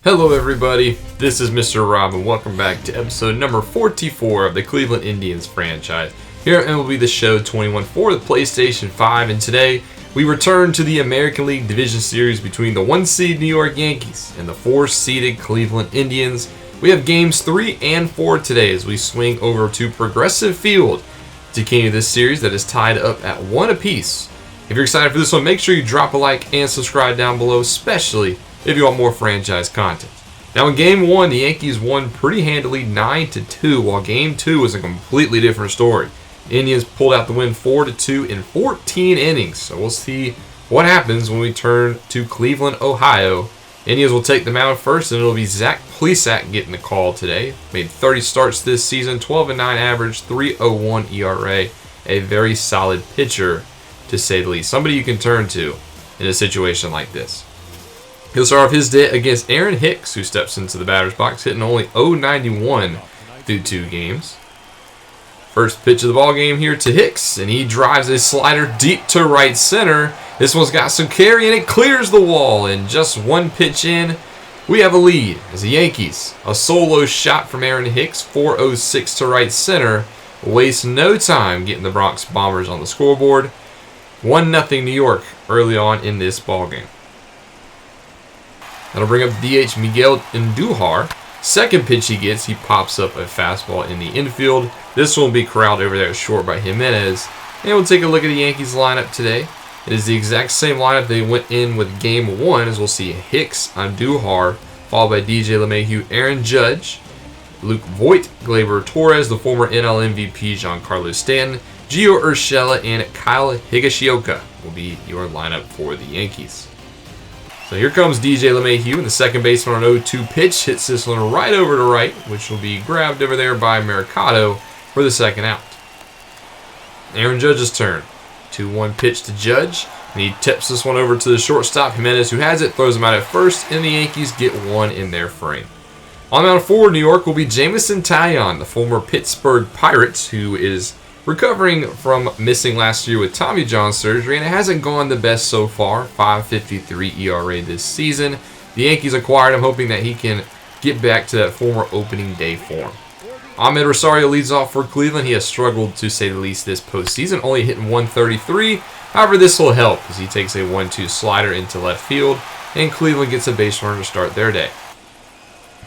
Hello everybody, this is Mr. Rob and welcome back to episode number 44 of the Cleveland Indians franchise here at MLB The Show 21 for the PlayStation 5, and today we return to the American League Division Series between the 1-seed New York Yankees and the 4-seeded Cleveland Indians. We have games 3 and 4 today as we swing over to Progressive Field to continue this series that is tied up at 1 apiece. If you're excited for this one, make sure you drop a like and subscribe down below, especially if you want more franchise content. Now in Game 1, the Yankees won pretty handily 9-2, while Game 2 was a completely different story. The Indians pulled out the win 4-2 in 14 innings, so we'll see what happens when we turn to Cleveland, Ohio. Indians will take the mound first, and it'll be Zach Plesac getting the call today. Made 30 starts this season, 12-9 average, 3.01 ERA. A very solid pitcher, to say the least. Somebody you can turn to in a situation like this. He'll start off his day against Aaron Hicks, who steps into the batter's box, hitting only .091 through 2 games. First pitch of the ball game here to Hicks, and he drives a slider deep to right center. This one's got some carry, and it clears the wall. And just one pitch in, we have a lead as the Yankees, a solo shot from Aaron Hicks, 4.06 to right center, waste no time getting the Bronx Bombers on the scoreboard. 1-0 New York early on in this ball game. That'll bring up DH Miguel Andujar. Second pitch he gets, he pops up a fastball in the infield. This one will be corralled over there short by Jimenez. And we'll take a look at the Yankees lineup today. It is the exact same lineup they went in with Game 1, as we'll see Hicks, Andujar, followed by DJ LeMahieu, Aaron Judge, Luke Voit, Gleyber Torres, the former NL MVP Giancarlo Stanton, Gio Urshela, and Kyle Higashioka will be your lineup for the Yankees. So here comes DJ LeMahieu, and the second baseman on an 0-2 pitch hits this one right over to right, which will be grabbed over there by Mercado for the second out. Aaron Judge's turn. 2-1 pitch to Judge, and he tips this one over to the shortstop, Jimenez, who has it, throws him out at first, and the Yankees get one in their frame. On the mound for New York will be Jameson Taillon, the former Pittsburgh Pirates, who is recovering from missing last year with Tommy John surgery, and it hasn't gone the best so far. 5.53 ERA this season. The Yankees acquired him hoping that he can get back to that former opening day form. Ahmed Rosario leads off for Cleveland. He has struggled, to say the least, this postseason, only hitting 133. However, this will help as he takes a 1-2 slider into left field, and Cleveland gets a base runner to start their day.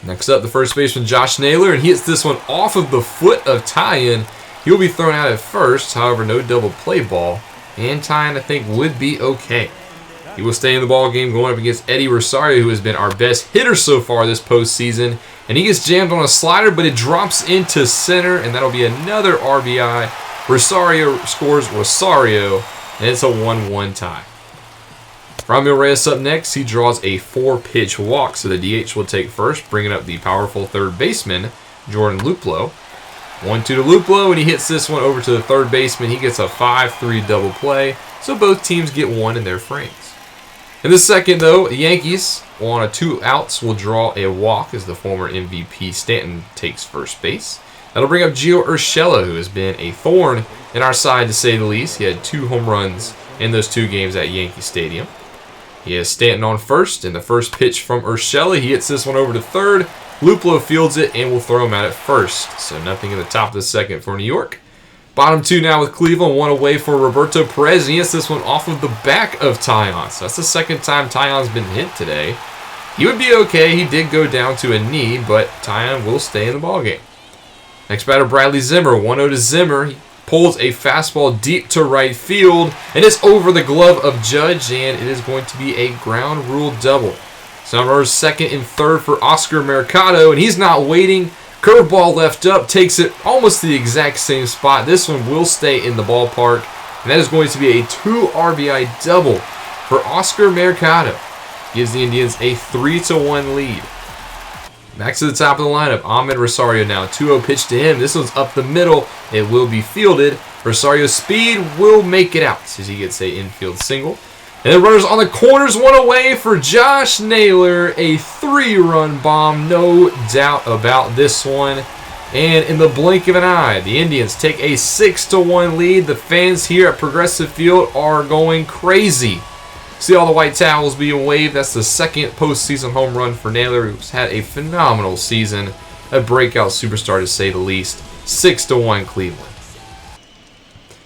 Next up, the first baseman Josh Naylor, and he hits this one off of the foot of Taillon. He will be thrown out at first, however, no double play ball, and Taillon, I think, would be okay. He will stay in the ball game going up against Eddie Rosario, who has been our best hitter so far this postseason, and he gets jammed on a slider, but it drops into center, and that'll be another RBI. Rosario scores Rosario, and it's a 1-1 tie. Ramil Reyes up next. He draws a 4-pitch walk, so the DH will take first, bringing up the powerful third baseman, Jordan Luplow. 1-2 to Luplow, and he hits this one over to the third baseman. He gets a 5-3 double play, so both teams get one in their frames. In the second, though, the Yankees, on a 2 outs, will draw a walk as the former MVP Stanton takes first base. That'll bring up Gio Urshela, who has been a thorn in our side, to say the least. He had 2 home runs in those 2 games at Yankee Stadium. He has Stanton on first, and the first pitch from Urshela, he hits this one over to third. Luplow fields it and will throw him out at first. So nothing in the top of the second for New York. Bottom 2 now with Cleveland, 1 away for Roberto Perez. And he hits this one off of the back of Taillon. So that's the second time Taillon's been hit today. He would be okay. He did go down to a knee, but Taillon will stay in the ballgame. Next batter, Bradley Zimmer. 1-0 to Zimmer. He pulls a fastball deep to right field, and it's over the glove of Judge, and it is going to be a ground rule double. So runners second and third for Oscar Mercado, and he's not waiting. Curveball left up, takes it almost to the exact same spot. This one will stay in the ballpark, and that is going to be a 2 RBI double for Oscar Mercado. Gives the Indians a 3-1 lead. Back to the top of the lineup, Ahmed Rosario now. 2-0 pitch to him. This one's up the middle. It will be fielded. Rosario's speed will make it out as he gets a infield single. And the runners on the corners, 1 away for Josh Naylor. A 3-run bomb, no doubt about this one. And in the blink of an eye, the Indians take a 6-1 lead. The fans here at Progressive Field are going crazy. See all the white towels being waved. That's the second postseason home run for Naylor, who's had a phenomenal season. A breakout superstar to say the least. 6-1 Cleveland.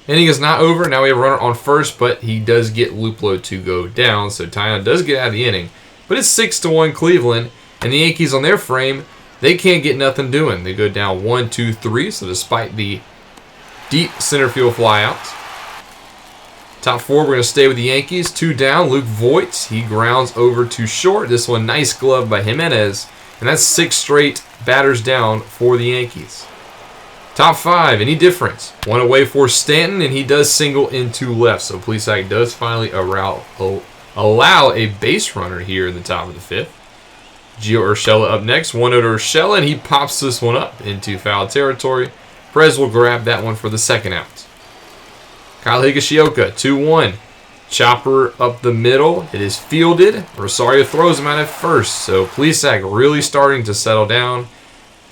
Inning is not over. Now we have a runner on first, but he does get Luplow to go down. So Tyon does get out of the inning. But it's 6-1 Cleveland. And the Yankees on their frame, they can't get nothing doing. They go down 1-2-3. So despite the deep center field flyouts, top four, we're going to stay with the Yankees. 2 down, Luke Voigt. He grounds over to short. This one, nice glove by Jimenez. And that's 6 straight batters down for the Yankees. Top 5, any difference? One away for Stanton, and he does single into left. So Plesac does finally allow a base runner here in the top of the 5th. Gio Urshela up next. 1-0 to Urshela, and he pops this one up into foul territory. Perez will grab that one for the second out. Kyle Higashioka, 2-1. Chopper up the middle. It is fielded. Rosario throws him out at first. So Plesac really starting to settle down.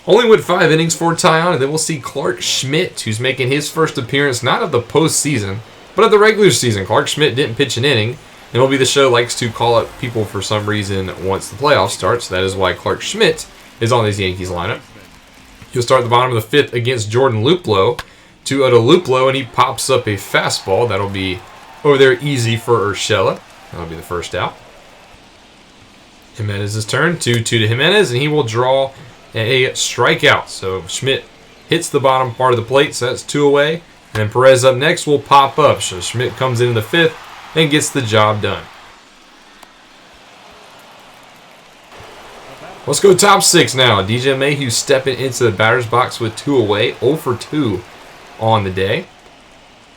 Only went 5 innings for Tyon, and then we'll see Clark Schmidt, who's making his first appearance not of the postseason, but of the regular season. Clark Schmidt didn't pitch an inning. MLB The Show likes to call up people for some reason once the playoffs start, so that is why Clark Schmidt is on this Yankees lineup. He'll start at the bottom of the 5th against Jordan Luplow. 2-0 to Luplow, and he pops up a fastball. That'll be over there easy for Urshela. That'll be the first out. Jimenez's turn. 2-2 to Jimenez, and he will draw a strikeout. So Schmidt hits the bottom part of the plate, so that's 2 away. And then Perez up next will pop up. So Schmidt comes in the 5th and gets the job done. Let's go top 6 now. DJ Mayhew stepping into the batter's box with 2 away. 0 for 2 on the day.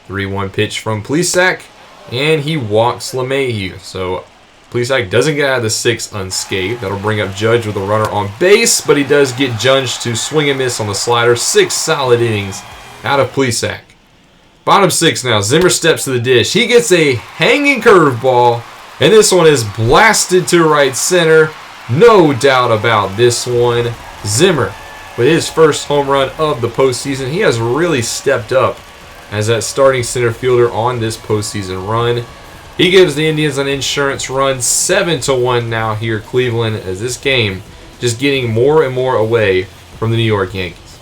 3-1 pitch from Plesac, and he walks LeMahieu. So Plesac doesn't get out of the 6th unscathed. That'll bring up Judge with a runner on base, but he does get Judge to swing and miss on the slider. 6 solid innings out of Plesac. Bottom 6 now. Zimmer steps to the dish. He gets a hanging curveball, and this one is blasted to right center. No doubt about this one. Zimmer with his first home run of the postseason. He has really stepped up as that starting center fielder on this postseason run. He gives the Indians an insurance run. 7-1 now here, Cleveland, as this game just getting more and more away from the New York Yankees.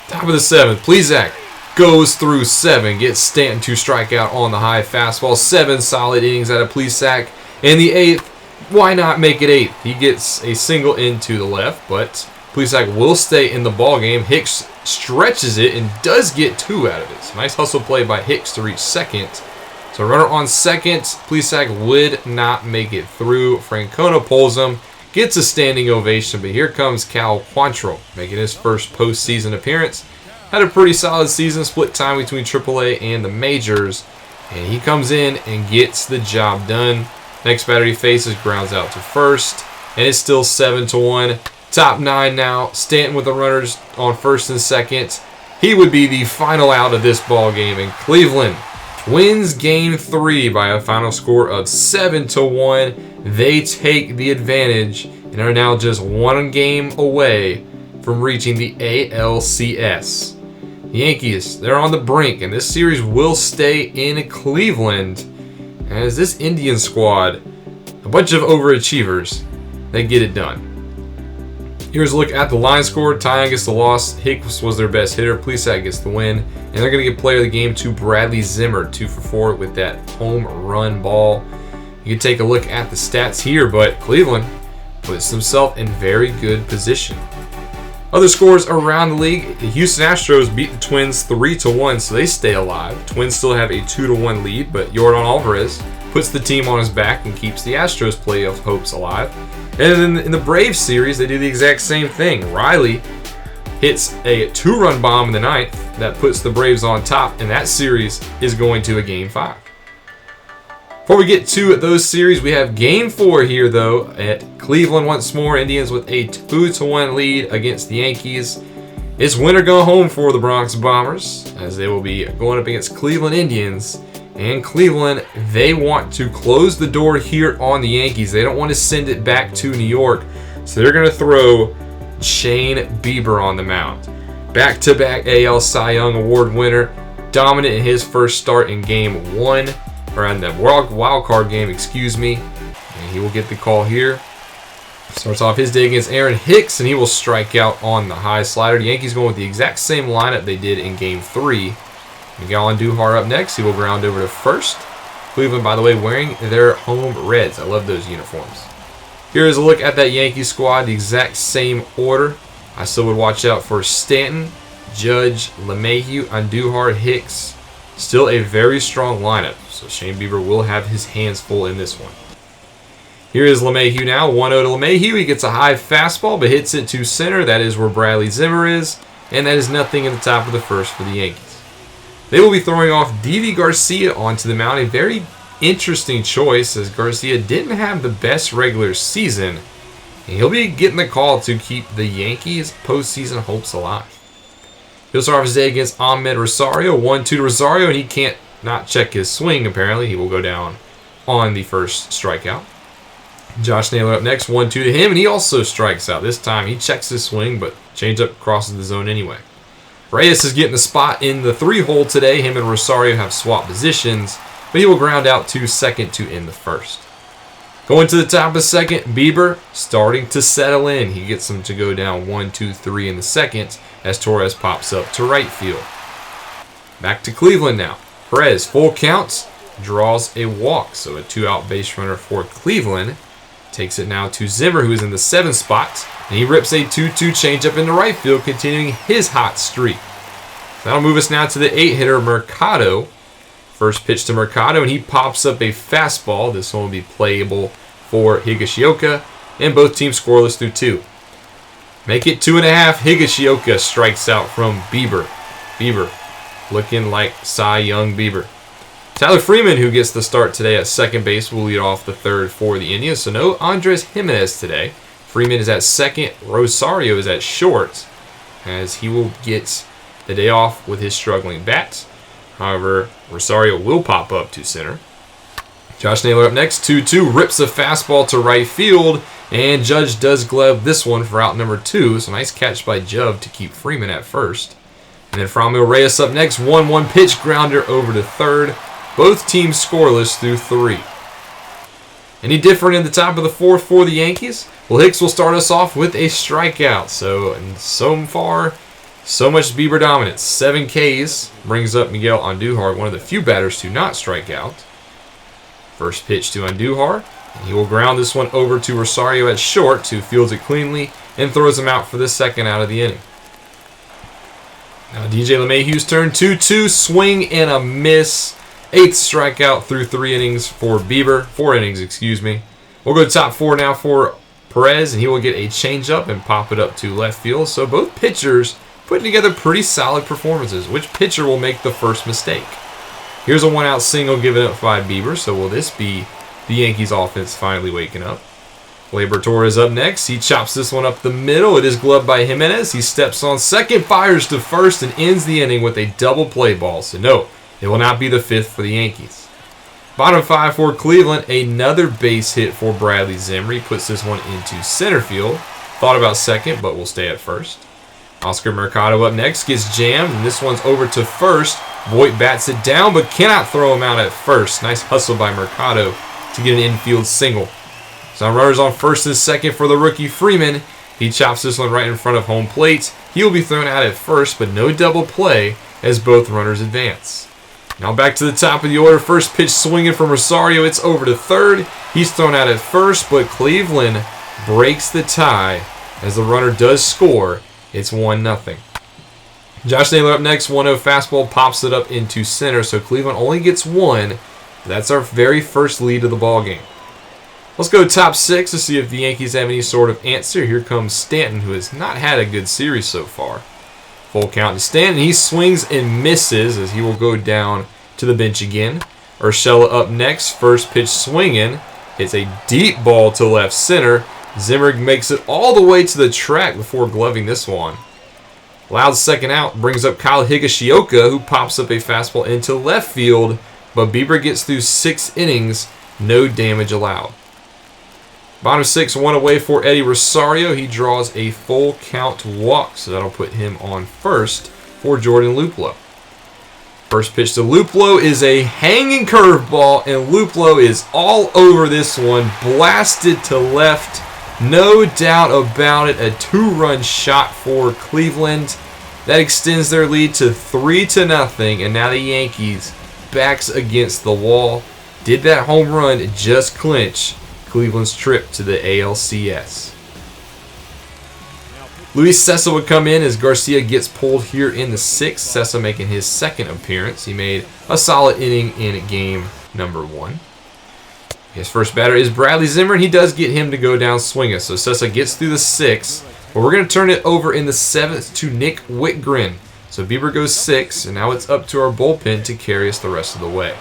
Top of the 7th, Plesac goes through 7, gets Stanton to strike out on the high fastball. 7 solid innings out of Plesac. In the 8th, why not make it 8th? He gets a single into the left, but Plesac will stay in the ball game. Hicks stretches it and does get 2 out of it. So nice hustle play by Hicks to reach second. So runner on second. Plesac would not make it through. Francona pulls him, gets a standing ovation, but here comes Cal Quantrill making his first postseason appearance. Had a pretty solid season, split time between AAA and the majors, and he comes in and gets the job done. Next batter he faces grounds out to first, and it's still 7-1. Top 9 now. Stanton with the runners on first and second. He would be the final out of this ball game, and Cleveland wins Game 3 by a final score of 7-1. They take the advantage and are now just 1 game away from reaching the ALCS. The Yankees, they're on the brink, and this series will stay in Cleveland as this Indian squad, a bunch of overachievers, they get it done. Here's a look at the line score. Tyon gets the loss. Hicks was their best hitter. Plesac gets the win. And they're going to give player of the game to Bradley Zimmer, 2 for 4 with that home run ball. You can take a look at the stats here, but Cleveland puts himself in very good position. Other scores around the league, the Houston Astros beat the Twins 3-1, so they stay alive. Twins still have a 2-1 lead, but Yordan Alvarez puts the team on his back and keeps the Astros playoff hopes alive. And in the Braves series, they do the exact same thing. Riley hits a 2-run bomb in the 9th that puts the Braves on top, and that series is going to a Game 5. Before we get to those series, we have Game 4 here, though, at Cleveland once more. Indians with a 2-1 lead against the Yankees. It's win or go home for the Bronx Bombers, as they will be going up against Cleveland Indians. And Cleveland, they want to close the door here on the Yankees. They don't want to send it back to New York, so they're going to throw Shane Bieber on the mound. Back-to-back AL Cy Young Award winner, dominant in his first start in Game 1. or in the wild card game, excuse me. And he will get the call here. Starts off his day against Aaron Hicks, and he will strike out on the high slider. The Yankees going with the exact same lineup they did in Game 3. Miguel Andujar up next. He will ground over to first. Cleveland, by the way, wearing their home reds. I love those uniforms. Here is a look at that Yankee squad, the exact same order. I still would watch out for Stanton, Judge, LeMahieu, Andujar, Hicks. Still a very strong lineup, so Shane Bieber will have his hands full in this one. Here is LeMahieu now, 1-0 to LeMahieu. He gets a high fastball, but hits it to center. That is where Bradley Zimmer is, and that is nothing in the top of the first for the Yankees. They will be throwing off Deivi Garcia onto the mound, a very interesting choice as Garcia didn't have the best regular season, and he'll be getting the call to keep the Yankees' postseason hopes alive. He'll start off his day against Ahmed Rosario, 1-2 to Rosario, and he can't not check his swing apparently. He will go down on the first strikeout. Josh Naylor up next, 1-2 to him, and he also strikes out. This time he checks his swing, but changeup crosses the zone anyway. Reyes is getting the spot in the 3-hole today. Him and Rosario have swapped positions, but he will ground out to second to end the first. Going to the top of the second, Bieber starting to settle in. He gets him to go down 1-2-3 in the second as Torres pops up to right field. Back to Cleveland now. Perez, full counts, draws a walk, so a 2-out base runner for Cleveland. Takes it now to Zimmer, who is in the 7th spot, and he rips a 2-2 changeup into right field, continuing his hot streak. That'll move us now to the 8-hitter, Mercado. First pitch to Mercado, and he pops up a fastball. This one will be playable for Higashioka, and both teams scoreless through 2. Make it 2.5. Higashioka strikes out from Bieber. Bieber looking like Cy Young Bieber. Tyler Freeman, who gets the start today at second base, will lead off the third for the Indians. So no Andres Jimenez today. Freeman is at second. Rosario is at short, as he will get the day off with his struggling bat. However, Rosario will pop up to center. Josh Naylor up next, 2-2, rips a fastball to right field, and Judge does glove this one for out number 2. So nice catch by Jub to keep Freeman at first. And then Franmil Reyes up next, 1-1 pitch grounder over to third. Both teams scoreless through 3. Any different in the top of the 4th for the Yankees? Well, Hicks will start us off with a strikeout. So far, so much Bieber dominance. 7 Ks brings up Miguel Andujar, one of the few batters to not strike out. First pitch to Andujar. He will ground this one over to Rosario at short, who fields it cleanly and throws him out for the second out of the inning. Now DJ LeMahieu's turn, 2-2, swing and a miss. 8th strikeout through 3 innings for Bieber. 4 innings, excuse me. We'll go to top 4 now for Perez, and he will get a changeup and pop it up to left field. So both pitchers putting together pretty solid performances. Which pitcher will make the first mistake? Here's a 1-out single given up by Bieber. So will this be the Yankees offense finally waking up? Gleyber Torres up next. He chops this one up the middle. It is gloved by Jimenez. He steps on second, fires to first, and ends the inning with a double play ball. So no, it will not be the 5th for the Yankees. Bottom 5 for Cleveland. Another base hit for Bradley Zimmer. He puts this one into center field. Thought about second, but will stay at first. Oscar Mercado up next. Gets jammed, and this one's over to first. Voit bats it down, but cannot throw him out at first. Nice hustle by Mercado to get an infield single. So runners on first and second for the rookie Freeman. He chops this one right in front of home plate. He will be thrown out at first, but no double play as both runners advance. Now back to the top of the order. First pitch swinging from Rosario. It's over to third. He's thrown out at first, but Cleveland breaks the tie as the runner does score. It's 1-0. Josh Naylor up next. 1-0 fastball pops it up into center, so Cleveland only gets 1. That's our very first lead of the ball game. Let's go top 6 to see if the Yankees have any sort of answer. Here comes Stanton, who has not had a good series so far. Full count to Stanton. He swings and misses as he will go down to the bench again. Urshela up next. First pitch swinging. It's a deep ball to left center. Zimmer makes it all the way to the track before gloving this one. Loud second out brings up Kyle Higashioka, who pops up a fastball into left field, but Bieber gets through 6 innings, no damage allowed. Bottom 6, 1 away for Eddie Rosario. He draws a full count walk, so that'll put him on first for Jordan Luplow. First pitch to Luplow is a hanging curveball, and Luplow is all over this one. Blasted to left. No doubt about it. A 2-run shot for Cleveland. That extends their lead to 3-0, and now the Yankees backs against the wall. Did that home run just clinch Cleveland's trip to the ALCS? Luis Cessa would come in as Garcia gets pulled here in the 6th. Cessa making his 2nd appearance. He made a solid inning in game number 1. His first batter is Bradley Zimmer, and he does get him to go down swinging. So Cessa gets through the 6th, but we're going to turn it over in the 7th to Nick Whitgren. So Bieber goes 6, and now it's up to our bullpen to carry us the rest of the way.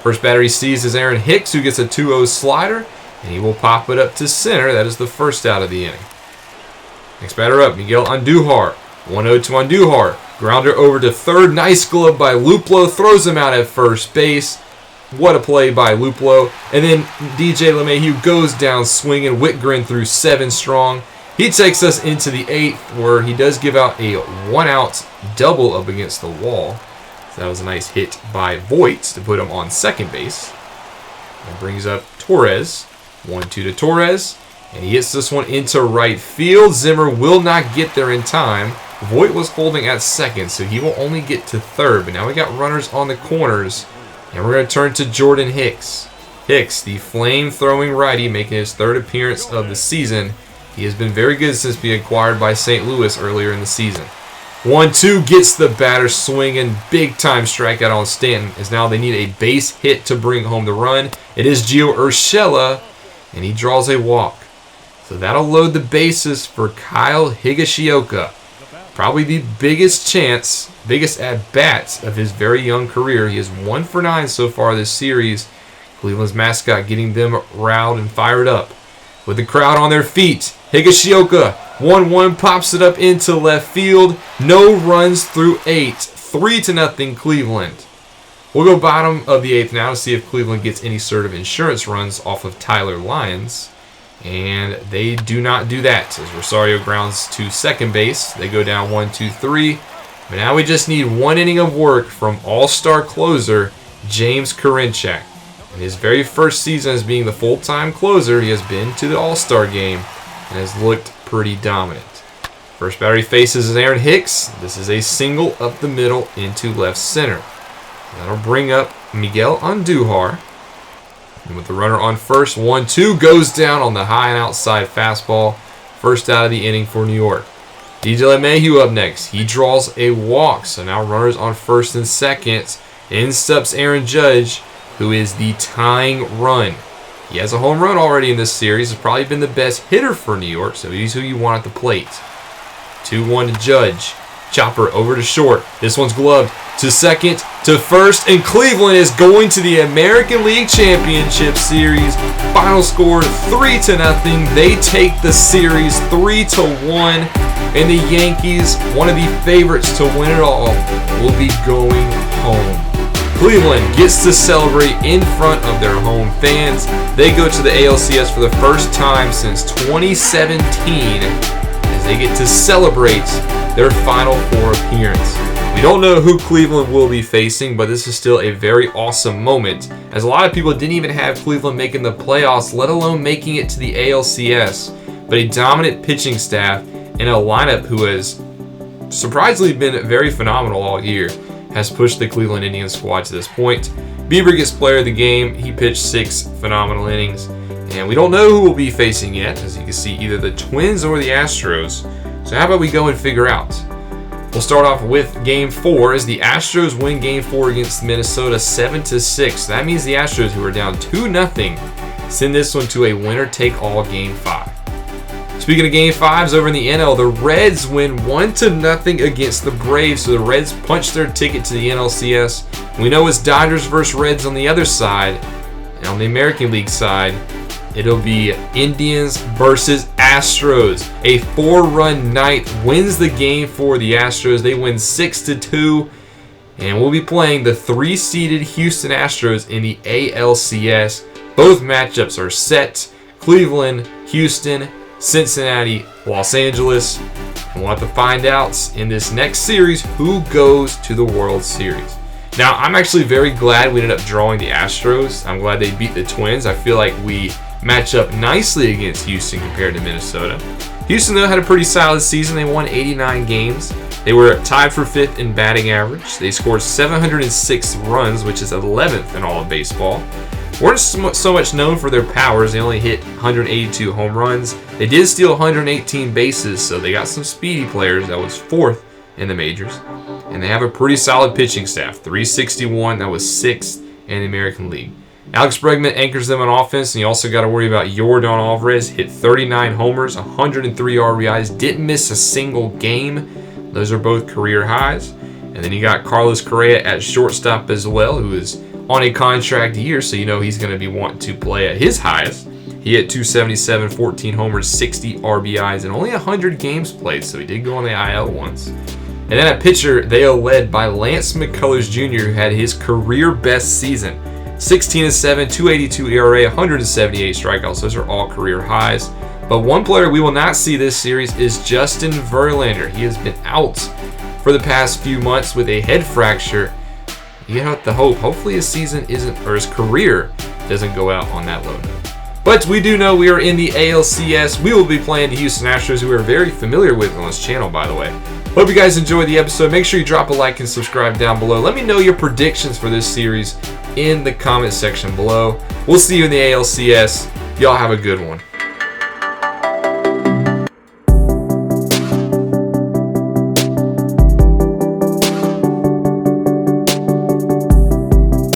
First batter he sees is Aaron Hicks, who gets a 2-0 slider, and he will pop it up to center. That is the first out of the inning. Next batter up, Miguel Andujar. 1-0 to Andujar. Grounder over to third. Nice glove by Luplow. Throws him out at first base. What a play by Luplow. And then DJ LeMahieu goes down swinging. Whitgren through 7 strong. He takes us into the 8th, where he does give out a 1-out double up against the wall. So that was a nice hit by Voit to put him on second base. That brings up Torres. 1-2 to Torres. And he hits this one into right field. Zimmer will not get there in time. Voit was holding at second, so he will only get to third. But now we got runners on the corners. And we're going to turn to Jordan Hicks. Hicks, the flame-throwing righty, making his 3rd appearance of the season. He has been very good since being acquired by St. Louis earlier in the season. 1-2 gets the batter swinging. Big-time strikeout on Stanton, as now they need a base hit to bring home the run. It is Gio Urshela, and he draws a walk. So that'll load the bases for Kyle Higashioka. Probably the biggest at-bats of his very young career. He is 1 for 9 so far this series. Cleveland's mascot getting them riled and fired up. With the crowd on their feet, Higashioka, 1-1, pops it up into left field. No runs through 8. 3-0 Cleveland. We'll go bottom of the 8th now to see if Cleveland gets any sort of insurance runs off of Tyler Lyons. And they do not do that as Rosario grounds to second base. They go down 1-2-3. But now we just need 1 inning of work from all-star closer James Karinchak. In his very first season as being the full-time closer, he has been to the All-Star game and has looked pretty dominant. First batter he faces is Aaron Hicks. This is a single up the middle into left center. That'll bring up Miguel Andujar. And with the runner on first, 1-2 goes down on the high and outside fastball. First out of the inning for New York. DJ LeMahieu up next. He draws a walk. So now runners on first and second. In steps Aaron Judge, who is the tying run. He has a home run already in this series. Has probably been the best hitter for New York. So he's who you want at the plate. 2-1 to Judge. Chopper over to short. This one's gloved to second, to first, and Cleveland is going to the American League Championship Series. Final score 3-0. They take the series 3-1, and the Yankees, one of the favorites to win it all, will be going home. Cleveland gets to celebrate in front of their home fans. They go to the ALCS for the first time since 2017 as they get to celebrate their Final Four appearance. We don't know who Cleveland will be facing, but this is still a very awesome moment, as a lot of people didn't even have Cleveland making the playoffs, let alone making it to the ALCS. But a dominant pitching staff and a lineup who has surprisingly been very phenomenal all year has pushed the Cleveland Indians squad to this point. Bieber gets player of the game. He pitched 6 phenomenal innings. And we don't know who we'll be facing yet, as you can see, either the Twins or the Astros. So how about we go and figure out? We'll start off with Game 4 as the Astros win Game 4 against Minnesota 7-6. That means the Astros, who are down 2-0, send this one to a winner-take-all Game 5. Speaking of Game 5s over in the NL, the Reds win 1-0 against the Braves, so the Reds punch their ticket to the NLCS. We know it's Dodgers versus Reds on the other side, and on the American League side, it'll be Indians versus Astros. A 4-run night wins the game for the Astros. They win 6-2, and we'll be playing the 3-seeded Houston Astros in the ALCS. Both matchups are set. Cleveland, Houston, Cincinnati, Los Angeles. And we'll have to find out in this next series who goes to the World Series. Now, I'm actually very glad we ended up drawing the Astros. I'm glad they beat the Twins. I feel like we match up nicely against Houston compared to Minnesota. Houston, though, had a pretty solid season. They won 89 games. They were tied for 5th in batting average. They scored 706 runs, which is 11th in all of baseball. Weren't so much known for their powers. They only hit 182 home runs. They did steal 118 bases, so they got some speedy players. That was 4th in the majors. And they have a pretty solid pitching staff. 361, that was 6th in the American League. Alex Bregman anchors them on offense, and you also got to worry about Yordan Alvarez. Hit 39 homers, 103 RBIs, didn't miss a single game. Those are both career highs. And then you got Carlos Correa at shortstop as well, who is on a contract year, so you know he's going to be wanting to play at his highest. He hit 277, 14 homers, 60 RBIs, and only 100 games played, so he did go on the IL once. And then at pitcher, they are led by Lance McCullers Jr., who had his career best season. 16-7, 282 ERA, 178 strikeouts. Those are all career highs. But one player we will not see this series is Justin Verlander. He has been out for the past few months with a head fracture. You have to hope. Hopefully his season isn't, or his career doesn't go out on that low note. But we do know we are in the ALCS. We will be playing the Houston Astros, who we are very familiar with on this channel, by the way. Hope you guys enjoyed the episode. Make sure you drop a like and subscribe down below. Let me know your predictions for this series in the comment section below. We'll see you in the ALCS. Y'all have a good one.